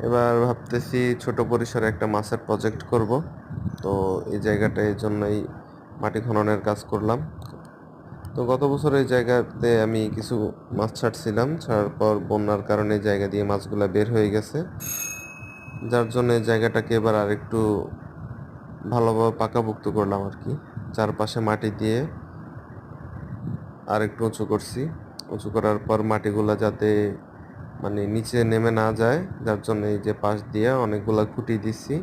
এবার ভাবতেছি ছোট পরিসরে একটা মাছের প্রজেক্ট করব। তো এই জায়গাটা এই জন্যই মাটি খননের কাজ করলাম। তো গত বছর এই জায়গাতে আমি কিছু মাছ ছাড়ছিলাম, ছাড়ার পর বন্যার কারণে এই জায়গা দিয়ে মাছগুলা বের হয়ে গেছে, যার জন্য এই জায়গাটাকে এবার আরেকটু ভালোভাবে পাকাপোক্ত করলাম আর কি। চারপাশে মাটি দিয়ে আর একটু উঁচু করছি। উঁচু করার পর মাটিগুলা যাতে মানে নিচে নেমে না যায়, যার জন্য এই যে পাশ দিয়ে অনেকগুলা খুঁটি দিছি,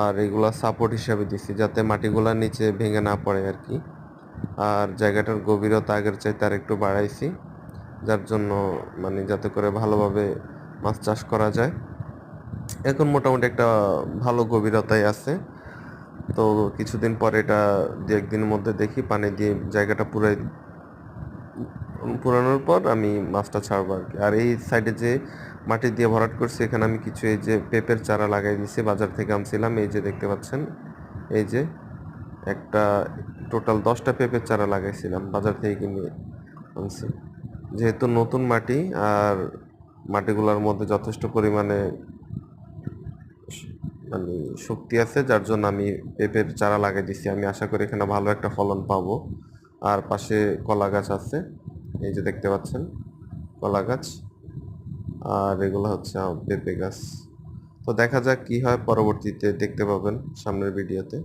আর এগুলা সাপোর্ট হিসাবে দিছি যাতে মাটিগুলা নিচে ভেঙে না পড়ে আর কি। আর জায়গাটার গভীরতা আগের চাইতে আর একটু বাড়াইছি, যার জন্য মানে যাতে করে ভালোভাবে মাছ চাষ করা যায়। এখন মোটামুটি একটা ভালো গভীরতায় আছে। তো কিছুদিন পরে এটা দু একদিনের মধ্যে দেখি পানি দিয়ে জায়গাটা পুরাই পুরানোর পর আমি মাছটা ছাড়বো আর কি। আর এই সাইডে যে মাটি দিয়ে ভরাট করছি, এখানে আমি কিছু এই যে পেঁপের চারা লাগাই দিছি, বাজার থেকে আনছিলাম। এই যে দেখতে পাচ্ছেন, এই যে একটা টোটাল 10টা পেঁপের চারা লাগাইছিলাম, বাজার থেকে কিনে আনছি। যেহেতু নতুন মাটি আর মাটিগুলোর মধ্যে যথেষ্ট পরিমাণে মানে শক্তি আছে, যার জন্য আমি পেঁপের চারা লাগাই দিছি। আমি আশা করি এখানে ভালো একটা ফলন পাবো। আর পাশে কলা গাছ আছে, এই যে দেখতে পাচ্ছেন কলা গাছ। আর এগুলো হচ্ছে পেঁপে গাছ। তো দেখা যাক কি হয়, পরবর্তীতে দেখতে পাবেন সামনের ভিডিওতে।